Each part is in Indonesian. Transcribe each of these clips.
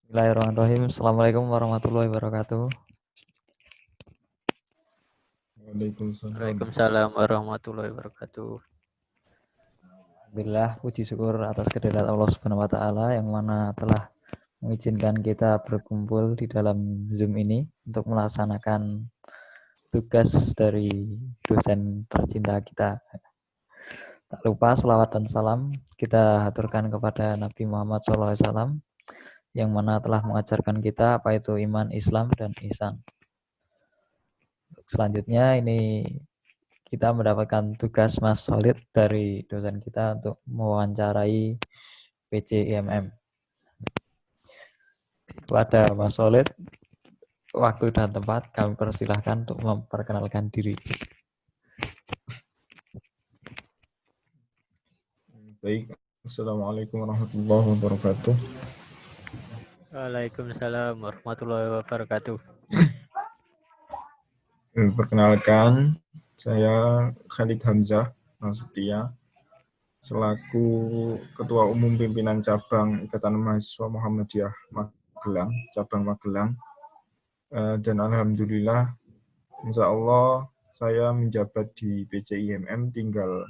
Bismillahirrahmanirrahim. Assalamualaikum warahmatullahi wabarakatuh. Waalaikumsalam. Waalaikumsalam warahmatullahi wabarakatuh. Alhamdulillah, puji syukur atas kehadirat Allah Subhanahu wa taala yang mana telah mengizinkan kita berkumpul di dalam Zoom ini untuk melaksanakan tugas dari dosen tercinta kita. Tak lupa selawat dan salam kita haturkan kepada Nabi Muhammad SAW yang mana telah mengajarkan kita apa itu iman, Islam, dan ihsan. Selanjutnya ini kita mendapatkan tugas Mas Solid dari dosen kita untuk mewawancarai PC IMM. Kepada Mas Solid, waktu dan tempat kami persilahkan untuk memperkenalkan diri. Baik, Assalamualaikum warahmatullahi wabarakatuh. Waalaikumsalam warahmatullahi wabarakatuh. Perkenalkan, saya Khalid Hamzah Prasetya, selaku Ketua Umum Pimpinan Cabang Ikatan Mahasiswa Muhammadiyah Magelang, Cabang Magelang. Dan Alhamdulillah, insya Allah saya menjabat di PCIMM tinggal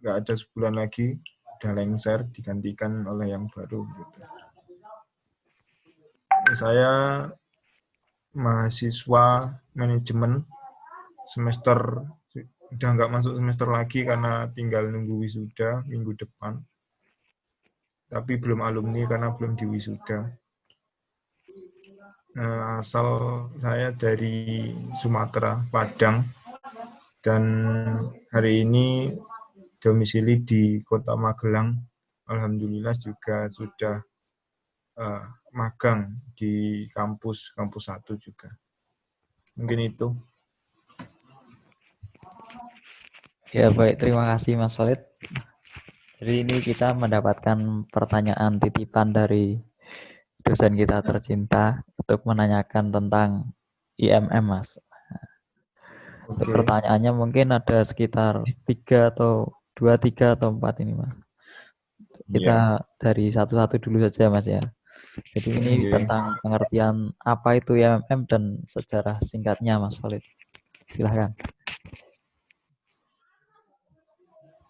nggak ada sebulan lagi, udah lengser digantikan oleh yang baru. Gitu. Saya mahasiswa manajemen semester, udah nggak masuk semester lagi karena tinggal nunggu wisuda minggu depan. Tapi belum alumni karena belum diwisuda. Asal saya dari Sumatera, Padang, dan hari ini domisili di Kota Magelang. Alhamdulillah juga sudah magang di kampus 1 juga. Mungkin itu. Ya baik, terima kasih Mas Solid. Jadi ini kita mendapatkan pertanyaan titipan dari dosen kita tercinta untuk menanyakan tentang IMM, Mas. Untuk pertanyaannya mungkin ada sekitar 3 atau 2, 3 atau 4 ini, Mas. Kita dari satu-satu dulu saja, Mas ya. Jadi ini tentang pengertian apa itu IMM dan sejarah singkatnya, Mas Khalid. Silahkan.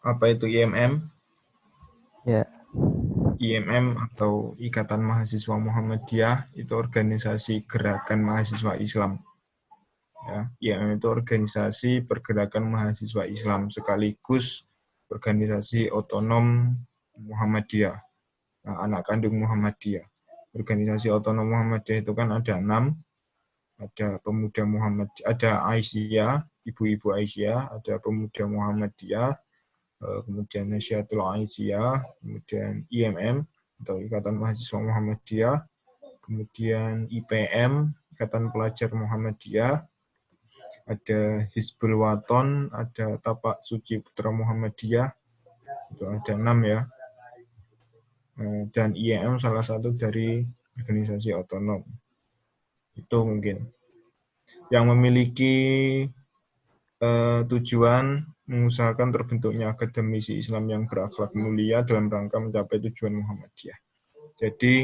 Apa itu IMM? Ya. IMM atau Ikatan Mahasiswa Muhammadiyah itu organisasi gerakan mahasiswa Islam. Ya, IMM itu organisasi pergerakan mahasiswa Islam sekaligus organisasi otonom Muhammadiyah, anak kandung Muhammadiyah. Organisasi otonom Muhammadiyah itu kan ada 6, ada pemuda Muhammadiyah, ada Aisyah, ibu-ibu Aisyah, ada pemuda Muhammadiyah, kemudian Nasyatul Aisyah, kemudian IMM atau Ikatan Mahasiswa Muhammadiyah, kemudian IPM, Ikatan Pelajar Muhammadiyah, ada Hizbul Waton, ada Tapak Suci Putra Muhammadiyah, itu ada 6 ya. Dan IMM salah satu dari organisasi otonom. Itu mungkin. Yang memiliki tujuan mengusahakan terbentuknya akademisi Islam yang berakhlak mulia dalam rangka mencapai tujuan Muhammadiyah. Jadi,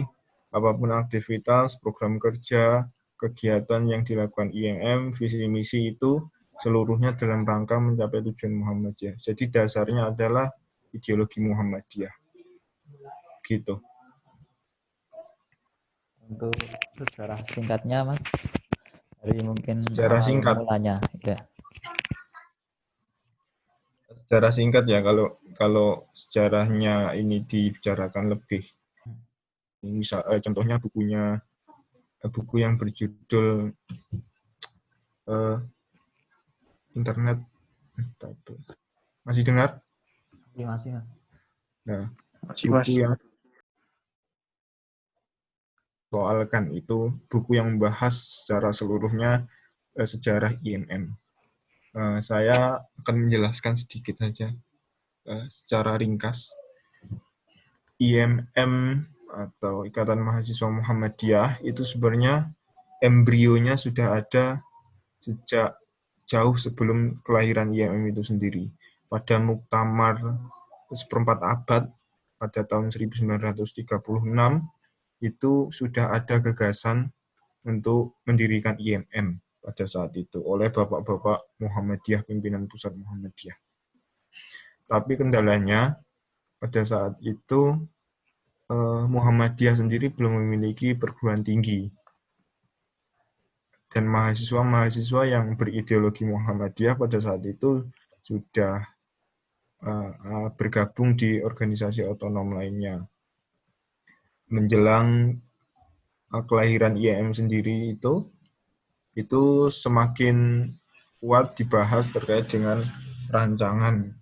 apapun aktivitas, program kerja, kegiatan yang dilakukan IMM, visi misi itu seluruhnya dalam rangka mencapai tujuan Muhammadiyah. Jadi dasarnya adalah ideologi Muhammadiyah. Gitu. Untuk sejarah singkatnya, Mas. Dari mungkin sejarah awal singkat. mulanya, ya. Sejarah singkat ya, kalau sejarahnya ini dibicarakan lebih. Misal, contohnya buku yang berjudul Internet. Masih dengar? Masih, Mas. Nah, buku yang soalkan itu buku yang membahas secara seluruhnya sejarah IMM. Saya akan menjelaskan sedikit saja secara ringkas. IMM atau Ikatan Mahasiswa Muhammadiyah itu sebenarnya embrionya sudah ada sejak jauh sebelum kelahiran IMM itu sendiri. Pada muktamar seperempat abad pada tahun 1936 itu sudah ada gagasan untuk mendirikan IMM pada saat itu oleh bapak-bapak Muhammadiyah, pimpinan pusat Muhammadiyah. Tapi kendalanya pada saat itu Muhammadiyah sendiri belum memiliki perguruan tinggi. Dan mahasiswa-mahasiswa yang berideologi Muhammadiyah pada saat itu sudah bergabung di organisasi otonom lainnya. Menjelang kelahiran IMM sendiri itu semakin kuat dibahas terkait dengan rancangan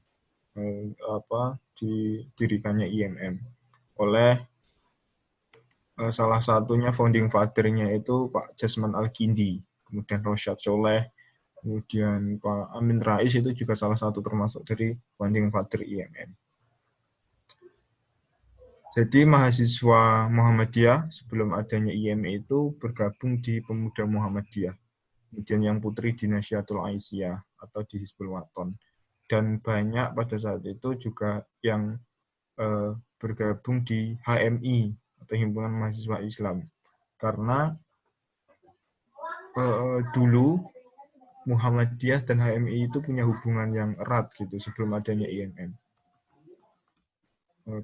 didirikannya IMM oleh salah satunya founding father-nya itu Pak Jasman Al-Kindi, kemudian Rosyad Soleh, kemudian Pak Amin Rais itu juga salah satu termasuk dari founding father IMM. Jadi mahasiswa Muhammadiyah sebelum adanya IMM itu bergabung di Pemuda Muhammadiyah, kemudian yang putri di Nasyatul Aisyah atau di Hizbul Waton. Dan banyak pada saat itu juga yang bergabung di HMI atau Himpunan Mahasiswa Islam. Karena dulu Muhammadiyah dan HMI itu punya hubungan yang erat gitu sebelum adanya IMM.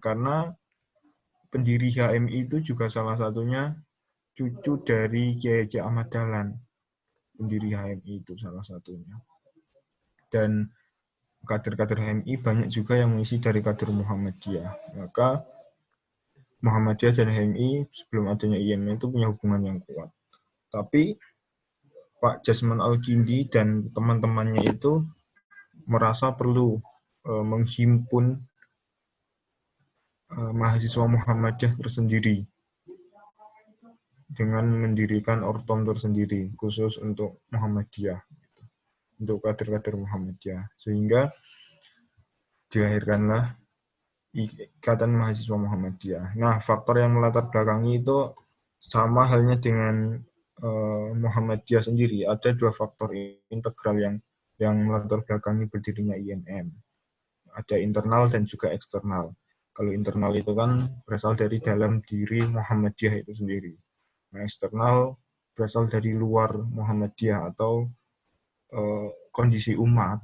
Karena pendiri HMI itu juga salah satunya cucu dari Kiai Haji Ahmad Dahlan. Pendiri HMI itu salah satunya. Dan kader-kader HMI banyak juga yang mengisi dari kader Muhammadiyah. Maka Muhammadiyah dan HMI sebelum adanya IMM itu punya hubungan yang kuat. Tapi Pak Jasman Al-Kindi dan teman-temannya itu merasa perlu menghimpun mahasiswa Muhammadiyah tersendiri dengan mendirikan ortom tersendiri khusus untuk Muhammadiyah, untuk kader-kader Muhammadiyah, sehingga dilahirkanlah Ikatan Mahasiswa Muhammadiyah. Nah, faktor yang melatar belakangi itu sama halnya dengan Muhammadiyah sendiri. Ada dua faktor integral yang melatar belakangi berdirinya IMM. Ada internal dan juga eksternal. Kalau internal itu kan berasal dari dalam diri Muhammadiyah itu sendiri. Nah, eksternal berasal dari luar Muhammadiyah atau kondisi umat,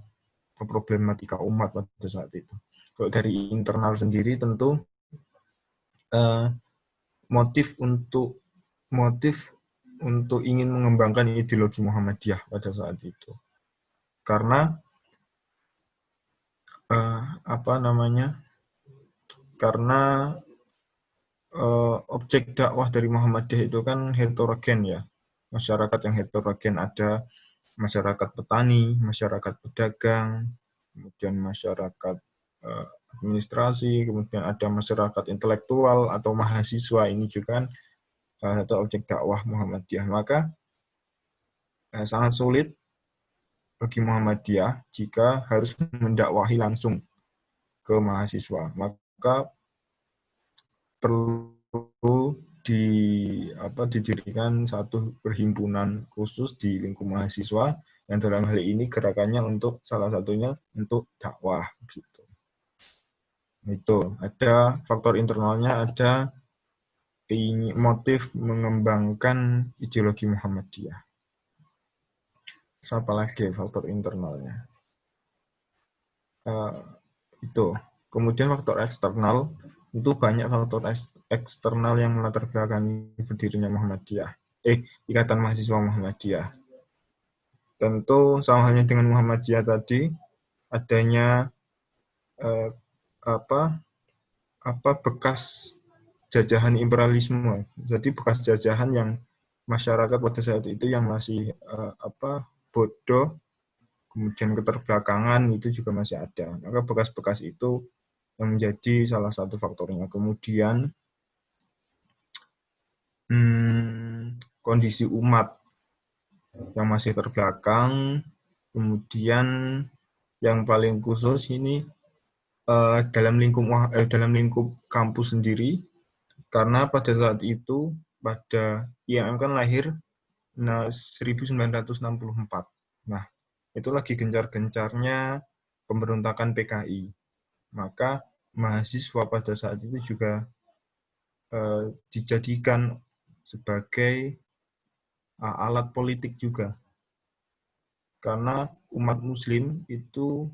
problematika umat pada saat itu. Kalau dari internal sendiri tentu motif untuk ingin mengembangkan ideologi Muhammadiyah pada saat itu. Karena karena objek dakwah dari Muhammadiyah itu kan heterogen ya. Masyarakat yang heterogen, ada masyarakat petani, masyarakat pedagang, kemudian masyarakat administrasi, kemudian ada masyarakat intelektual atau mahasiswa. Ini juga kan salah satu objek dakwah Muhammadiyah. Maka sangat sulit bagi Muhammadiyah jika harus mendakwahi langsung ke mahasiswa. Maka perlu didirikan satu perhimpunan khusus di lingkup mahasiswa yang dalam hal ini gerakannya untuk salah satunya untuk dakwah gitu. Itu ada faktor internalnya, ada motif mengembangkan ideologi Muhammadiyah. Siapa lagi faktor internalnya? Itu. Kemudian faktor eksternal, itu banyak faktor eksternal yang melatar belakangi berdirinya Muhammadiyah. Ikatan Mahasiswa Muhammadiyah. Tentu sama halnya dengan Muhammadiyah tadi, adanya bekas jajahan imperialisme. Jadi bekas jajahan yang masyarakat pada saat itu yang masih bodoh, kemudian keterbelakangan itu juga masih ada. Maka bekas-bekas itu yang menjadi salah satu faktornya. Kemudian kondisi umat yang masih terbelakang, kemudian yang paling khusus ini dalam lingkup kampus sendiri, karena pada saat itu pada IMM kan lahir 1964. Nah, itu lagi gencar-gencarnya pemberontakan PKI. Maka mahasiswa pada saat itu juga dijadikan sebagai alat politik juga. Karena umat muslim itu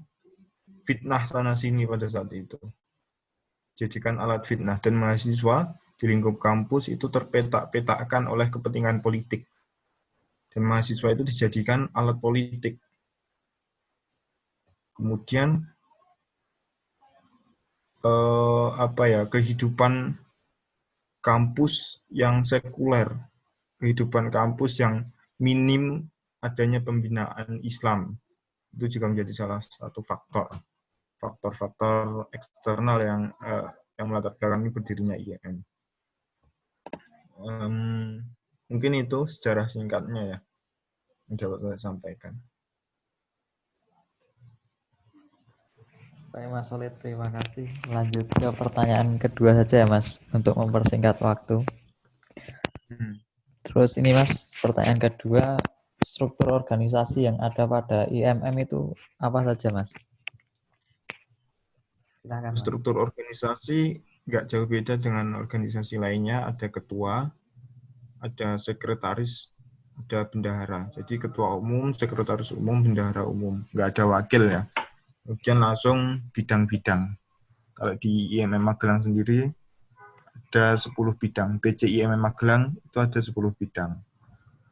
fitnah sana-sini pada saat itu. Jadikan alat fitnah, dan mahasiswa di lingkup kampus itu terpetak-petakkan oleh kepentingan politik. Dan mahasiswa itu dijadikan alat politik. Kemudian kehidupan kampus yang sekuler, kehidupan kampus yang minim adanya pembinaan Islam, itu juga menjadi salah satu faktor eksternal yang melatar belakangi berdirinya IMM. Mungkin itu sejarah singkatnya ya yang dapat saya sampaikan. Baik Mas Solid, terima kasih. Lanjut ke pertanyaan kedua saja ya Mas, untuk mempersingkat waktu. Terus ini Mas, pertanyaan kedua, struktur organisasi yang ada pada IMM itu apa saja Mas? Silakan Mas. Struktur organisasi nggak jauh beda dengan organisasi lainnya, ada ketua, ada sekretaris, ada bendahara. Jadi ketua umum, sekretaris umum, bendahara umum, nggak ada wakil ya. Kemudian langsung bidang-bidang. Kalau di IMM Magelang sendiri ada 10 bidang. PC IMM Magelang itu ada 10 bidang.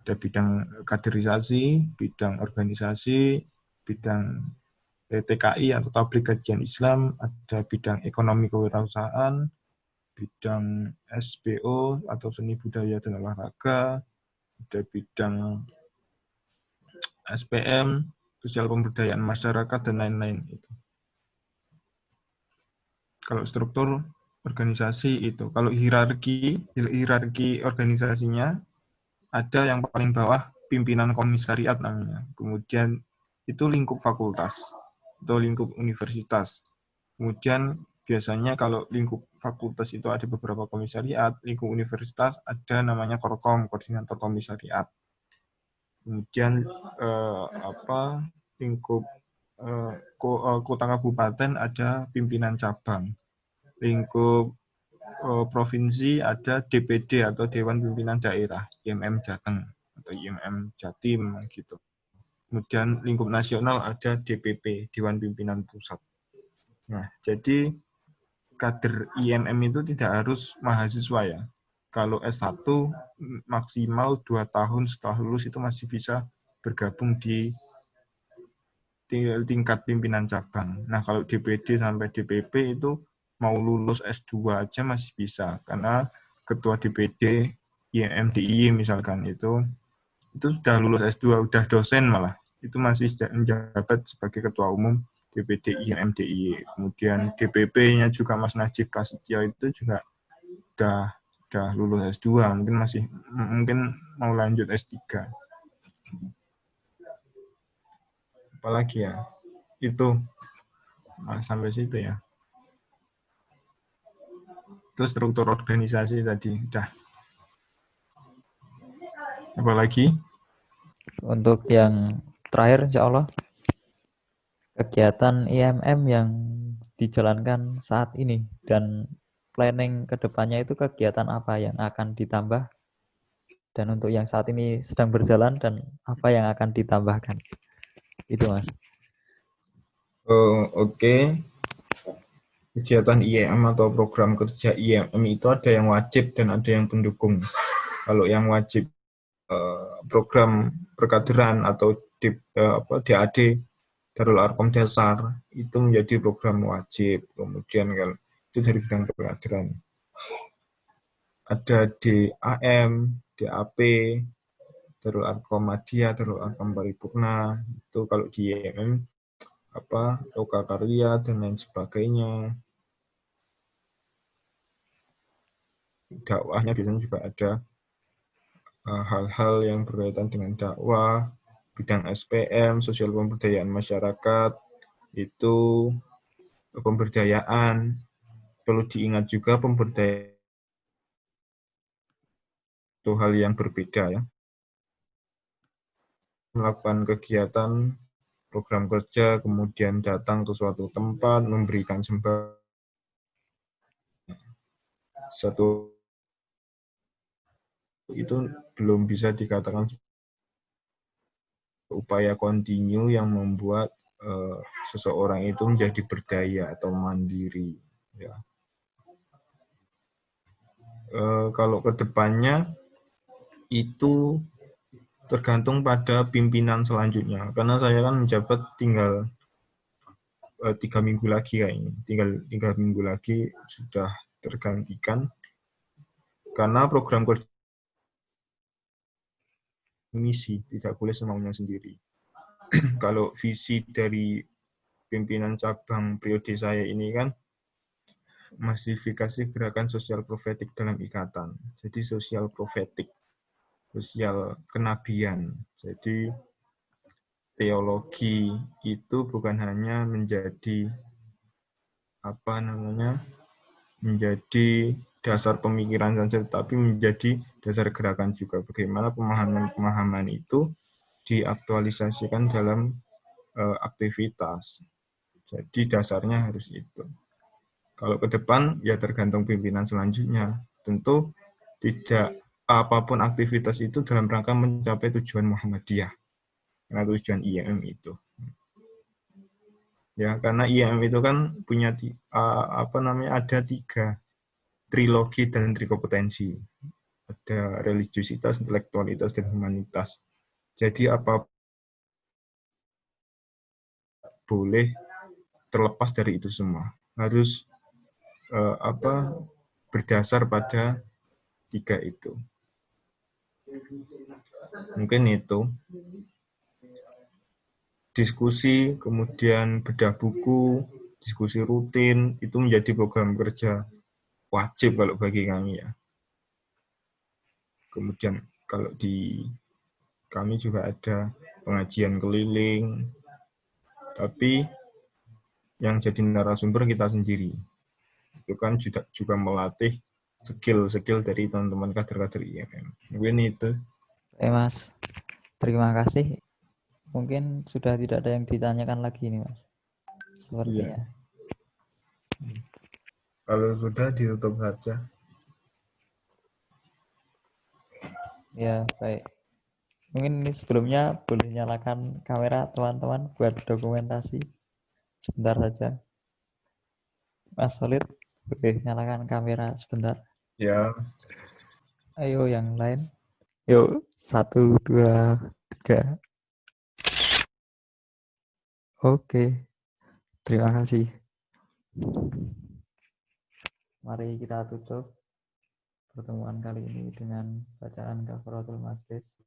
Ada bidang kaderisasi, bidang organisasi, bidang TKI atau Tabligh Kajian Islam, ada bidang ekonomi kewirausahaan, bidang SBO atau seni budaya dan olahraga, ada bidang SPM, sosial pemberdayaan masyarakat, dan lain-lain. Kalau struktur organisasi itu, kalau hierarki organisasinya, ada yang paling bawah pimpinan komisariat namanya. Kemudian itu lingkup fakultas atau lingkup universitas. Kemudian biasanya kalau lingkup fakultas itu ada beberapa komisariat, lingkup universitas ada namanya Korkom, koordinator komisariat. Kemudian lingkup kota kabupaten ada pimpinan cabang. Lingkup provinsi ada DPD atau Dewan Pimpinan Daerah, IMM Jateng atau IMM Jatim gitu. Kemudian lingkup nasional ada DPP, Dewan Pimpinan Pusat. Nah, jadi kader IMM itu tidak harus mahasiswa ya. Kalau S1 maksimal 2 tahun setelah lulus itu masih bisa bergabung di tingkat pimpinan cabang. Nah, kalau DPD sampai DPP itu mau lulus S2 aja masih bisa, karena ketua DPD IMM DIY misalkan itu sudah lulus S2, udah dosen malah, itu masih menjabat sebagai ketua umum DPD IMM DIY. Kemudian DPP-nya juga Mas Najib Prasetyo itu juga udah lulus S2, mungkin mau lanjut S3. Apalagi ya, itu sampai situ ya. Itu struktur organisasi tadi udah. Apalagi? Untuk yang terakhir insya Allah, kegiatan IMM yang dijalankan saat ini dan planning kedepannya itu kegiatan apa yang akan ditambah, dan untuk yang saat ini sedang berjalan dan apa yang akan ditambahkan, itu Mas. Oke. Kegiatan IMM atau program kerja IMM itu ada yang wajib dan ada yang pendukung. Kalau yang wajib program perkaderan atau DAD, Darul Arkom Dasar, itu menjadi program wajib. Kemudian kalau itu dari bidang perkaderan. Ada DAM, DAP, Darul Arkom Madya, Darul Arkom Paripurna. Itu kalau di IMM Loka Karya dan lain sebagainya. Dakwahnya biasanya juga ada hal-hal yang berkaitan dengan dakwah, bidang SPM, sosial pemberdayaan masyarakat, itu pemberdayaan. Perlu diingat juga pemberdayaan itu hal yang berbeda ya. Melakukan kegiatan program kerja, kemudian datang ke suatu tempat, memberikan sembako, satu itu belum bisa dikatakan upaya kontinu yang membuat seseorang itu menjadi berdaya atau mandiri. Ya. Kalau ke depannya itu tergantung pada pimpinan selanjutnya. Karena saya kan menjabat tinggal 3 minggu lagi kayaknya. Tinggal 3 minggu lagi sudah tergantikan. Karena program kerja misi tidak boleh semaunya sendiri. Kalau visi dari pimpinan cabang periode saya ini kan masifikasi gerakan sosial profetik dalam ikatan. Jadi sosial profetik, sosial kenabian. Jadi teologi itu bukan hanya menjadi menjadi dasar pemikiran saja, tetapi menjadi dasar gerakan juga. Bagaimana pemahaman-pemahaman itu diaktualisasikan dalam aktivitas. Jadi dasarnya harus itu. Kalau ke depan ya tergantung pimpinan selanjutnya. Tentu tidak apapun aktivitas itu dalam rangka mencapai tujuan Muhammadiyah. Karena tujuan IMM itu. Ya, karena IMM itu kan punya ada 3 trilogi dan trikompetensi. Ada religiusitas, intelektualitas, dan humanitas. Jadi apa boleh terlepas dari itu semua. Harus berdasar pada 3 itu. Mungkin itu. Diskusi, kemudian bedah buku, diskusi rutin, itu menjadi program kerja wajib kalau bagi kami ya. Kemudian kalau di kami juga ada pengajian keliling, tapi yang jadi narasumber kita sendiri. Itu kan juga melatih skill-skill dari teman-teman kader-kader IMM. Mungkin itu. Oke Mas, terima kasih. Mungkin sudah tidak ada yang ditanyakan lagi nih Mas. Sepertinya. Iya. Kalau sudah ditutup saja. Ya, baik. Mungkin ini sebelumnya boleh nyalakan kamera teman-teman buat dokumentasi. Sebentar saja. Mas Solid, boleh nyalakan kamera sebentar. Ya. Ayo yang lain. Yuk, 1, 2, 3. Oke, terima kasih. Mari kita tutup pertemuan kali ini dengan bacaan kafaratul majlis.